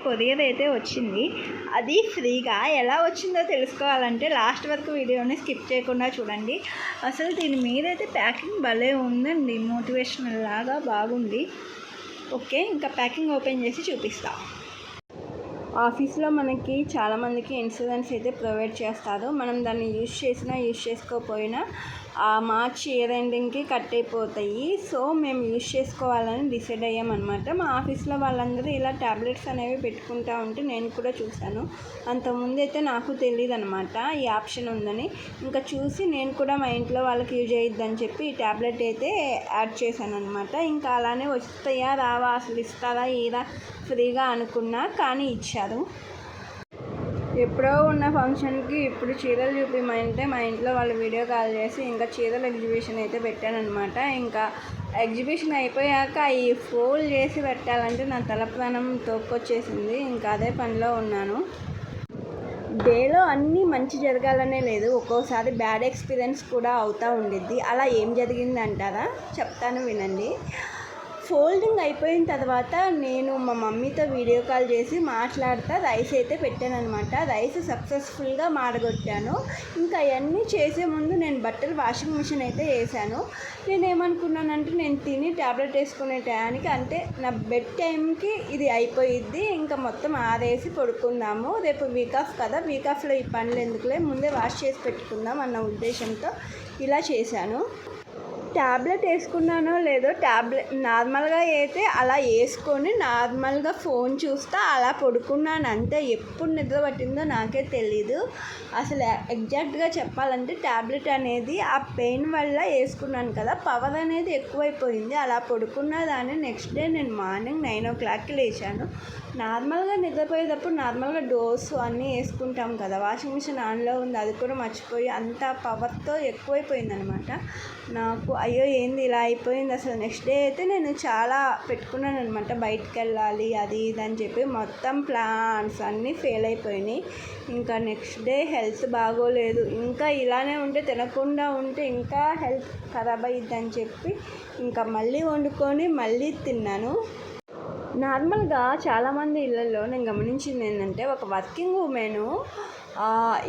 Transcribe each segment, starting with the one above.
Courier అయితే వచ్చింది. అది ఫ్రీగా ఎలా వచ్చిందో తెలుసుకోవాలంటే లాస్ట్ వరకు వీడియోని స్కిప్ చేయకుండా చూడండి. అసలు దీని మీదైతే ప్యాకింగ్ భలే ఉందండి, మోటివేషనల్ లాగా బాగుంది. ఓకే, ఇంకా ప్యాకింగ్ ఓపెన్ చేసి చూపిస్తా. ఆఫీస్లో మనకి చాలామందికి ఇన్సూరెన్స్ అయితే ప్రొవైడ్ చేస్తారు. మనం దాన్ని యూజ్ చేసినా యూజ్ చేసుకోకపోయినా మార్చ్ ఇయర్ ఎండింగ్కి కట్ అయిపోతాయి. సో మేము యూజ్ చేసుకోవాలని డిసైడ్ అయ్యామన్నమాట. మా ఆఫీస్లో వాళ్ళందరూ ఇలా ట్యాబ్లెట్స్ అనేవి పెట్టుకుంటూ ఉంటే నేను కూడా చూశాను. అంతకుముందు అయితే నాకు తెలియదు అనమాట ఈ ఆప్షన్ ఉందని. ఇంకా చూసి నేను కూడా మా ఇంట్లో వాళ్ళకి యూజ్ అయ్యిద్దని చెప్పి ఈ ట్యాబ్లెట్ అయితే యాడ్ చేశాను అనమాట. ఇంకా అలానే వస్తాయా రావా, అసలు ఇస్తారా ఏదా ఫ్రీగా అనుకున్నా, కానీ ఇచ్చారు. ఎప్పుడో ఉన్న ఫంక్షన్కి ఇప్పుడు చీరలు చూపిమంటే మా ఇంట్లో వాళ్ళు వీడియో కాల్ చేసి ఇంకా చీరల ఎగ్జిబిషన్ అయితే పెట్టానమాట. ఇంకా ఎగ్జిబిషన్ అయిపోయాక ఈ ఫోల్డ్ చేసి పెట్టాలంటే నా తల ప్రాణం తోక్కొచ్చేసింది. ఇంకా అదే పనిలో ఉన్నాను. డేలో అన్నీ మంచి జరగాలనే లేదు, ఒక్కోసారి బ్యాడ్ ఎక్స్పీరియన్స్ కూడా అవుతూ ఉండిద్ది. అలా ఏం జరిగింది అంటారా, చెప్తాను వినండి. ఫోల్డింగ్ అయిపోయిన తర్వాత నేను మా మమ్మీతో వీడియో కాల్ చేసి మాట్లాడుతూ రైస్ అయితే పెట్టానమాట. రైస్ సక్సెస్ఫుల్గా మాడగొట్టాను. ఇంకా అవన్నీ చేసే ముందు నేను బట్టలు వాషింగ్ మిషన్ అయితే వేసాను. నేనేమనుకున్నానంటే నేను తిని ట్యాబ్లెట్ వేసుకునే టయానికి, అంటే నా బెడ్ టైంకి ఇది అయిపోయిద్ది, ఇంకా మొత్తం ఆరేసి పడుకుందాము, రేపు వీక్ ఆఫ్ కదా, వీక్ ఆఫ్లో ఈ పనులు ఎందుకులే, ముందే వాష్ చేసి పెట్టుకుందాం అన్న ఉద్దేశంతో ఇలా చేశాను. ట్యాబ్లెట్ వేసుకున్నానో లేదో, ట్యాబ్లెట్ నార్మల్గా అయితే అలా వేసుకొని నార్మల్గా ఫోన్ చూస్తా అలా పడుకున్నాను అంతే. ఎప్పుడు నిద్ర పట్టిందో నాకే తెలీదు. అసలు ఎగ్జాక్ట్గా చెప్పాలంటే ట్యాబ్లెట్ అనేది ఆ పెయిన్ వల్ల వేసుకున్నాను కదా, పవర్ అనేది ఎక్కువైపోయింది. అలా పడుకున్న దాన్ని నెక్స్ట్ డే నేను మార్నింగ్ 9 o'clockకి లేచాను. నార్మల్గా నిద్రపోయేటప్పుడు నార్మల్గా డోర్స్ అన్నీ వేసుకుంటాం కదా, వాషింగ్ మిషన్ ఆన్లో ఉంది, అది కూడా మర్చిపోయి అంత పవర్తో ఎక్కువైపోయింది అనమాట నాకు. అయ్యో ఏంది ఇలా అయిపోయింది అసలు. నెక్స్ట్ డే అయితే నేను చాలా పెట్టుకున్నాను అనమాట, బయటికి వెళ్ళాలి అది ఇది అని చెప్పి. మొత్తం ప్లాన్స్ అన్నీ ఫెయిల్ అయిపోయినాయి. ఇంకా నెక్స్ట్ డే హెల్త్ బాగోలేదు. ఇంకా ఇలానే ఉంటే, తినకుండా ఉంటే ఇంకా హెల్త్ ఖరాబ్ అయ్యిద్దని చెప్పి ఇంకా మళ్ళీ వండుకొని మళ్ళీ తిన్నాను. నార్మల్గా చాలామంది ఇళ్ళల్లో నేను గమనించింది ఏంటంటే, ఒక వర్కింగ్ ఉమెను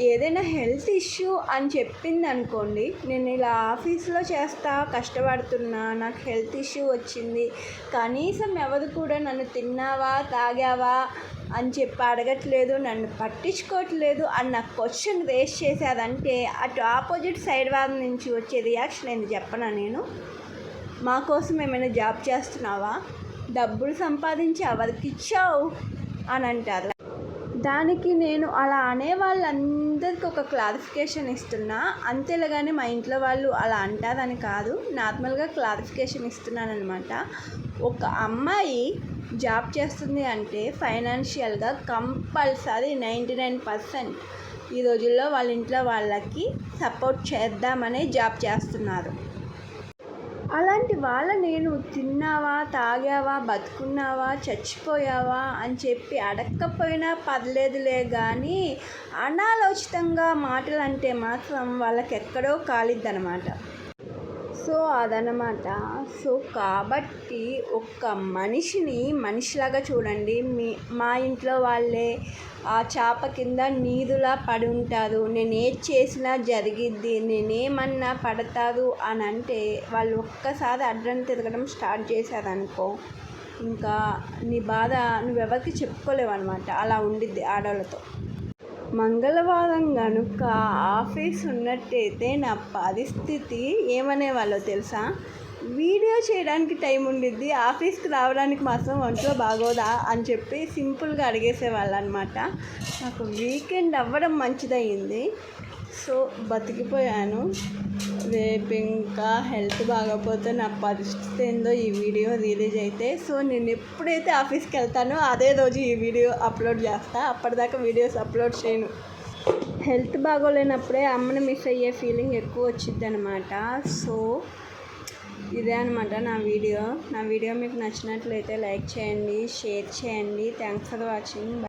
ఏదైనా హెల్త్ ఇష్యూ అని చెప్పింది అనుకోండి, నేను ఇలా ఆఫీస్లో చేస్తా కష్టపడుతున్నా, నాకు హెల్త్ ఇష్యూ వచ్చింది, కనీసం ఎవరు కూడా నన్ను తిన్నావా తాగావా అని చెప్పి అడగట్లేదు, నన్ను పట్టించుకోవట్లేదు అన్న క్వశ్చన్ రేస్ చేశారంటే అటు ఆపోజిట్ సైడ్ వారి నుంచి వచ్చే రియాక్షన్ ఏంది చెప్పనా నేను? మా కోసం ఏమైనా జాబ్ చేస్తున్నావా, డబ్బులు సంపాదించి ఎవరికి ఇచ్చావు అని అంటారు. దానికి నేను అలా అనే వాళ్ళందరికీ ఒక క్లారిఫికేషన్ ఇస్తున్నా. అంతేలాగానే మా ఇంట్లో వాళ్ళు అలా అంటారని కాదు, నార్మల్గా క్లారిఫికేషన్ ఇస్తున్నాను అనమాట. ఒక అమ్మాయి జాబ్ చేస్తుంది అంటే ఫైనాన్షియల్గా కంపల్సరీ 99% ఈ రోజుల్లో వాళ్ళ ఇంట్లో వాళ్ళకి సపోర్ట్ చేద్దామనే జాబ్ చేస్తున్నారు. అలాంటి వాళ్ళ నేను తిన్నావా తాగావా బతుకున్నావా చచ్చిపోయావా అని చెప్పి అడగకపోయినా పర్లేదులే, కానీ అనాలోచితంగా మాటలు అంటే మాత్రం వాళ్ళకి ఎక్కడో కాలిద్దనమాట. సో అదనమాట. సో కాబట్టి ఒక్క మనిషిని మనిషిలాగా చూడండి. మా ఇంట్లో వాళ్ళే ఆ చాప కింద నీరులా పడి ఉంటారు, నేను ఏది చేసినా జరిగిద్ది, నేనేమన్నా పడతారు అని అంటే వాళ్ళు ఒక్కసారి అడ్డం తిరగడం స్టార్ట్ చేశారనుకో, ఇంకా నీ బాధ నువ్వెవరికి చెప్పుకోలేవు అనమాట. అలా ఉండిద్ది ఆడవాళ్ళతో. మంగళవారం కనుక ఆఫీస్ ఉన్నట్టయితే నా పరిస్థితి ఏమనేవాళ్ళో తెలుసా? వీడియో చేయడానికి టైం ఉండిద్ది, ఆఫీస్కి రావడానికి మాత్రం ఒంట్లో బాగోదా అని చెప్పి సింపుల్గా అడిగేసేవాళ్ళు అనమాట. నాకు వీకెండ్ అవ్వడం మంచిదయ్యింది. సో బతికిపోయాను. రేపు ఇంకా హెల్త్ బాగోపోతే నా పరిస్థితి ఏందో ఈ వీడియో రిలీజ్ అయితే. సో నేను ఎప్పుడైతే ఆఫీస్కి వెళ్తానో అదే రోజు ఈ వీడియో అప్లోడ్ చేస్తా. అప్పటిదాకా వీడియోస్ అప్లోడ్ చేయను. హెల్త్ బాగోలేనప్పుడే అమ్మని మిస్ అయ్యే ఫీలింగ్ ఎక్కువ వచ్చింది అనమాట. సో ఇదే అనమాట నా వీడియో మీకు నచ్చినట్లయితే లైక్ చేయండి, షేర్ చేయండి. Thanks for watching.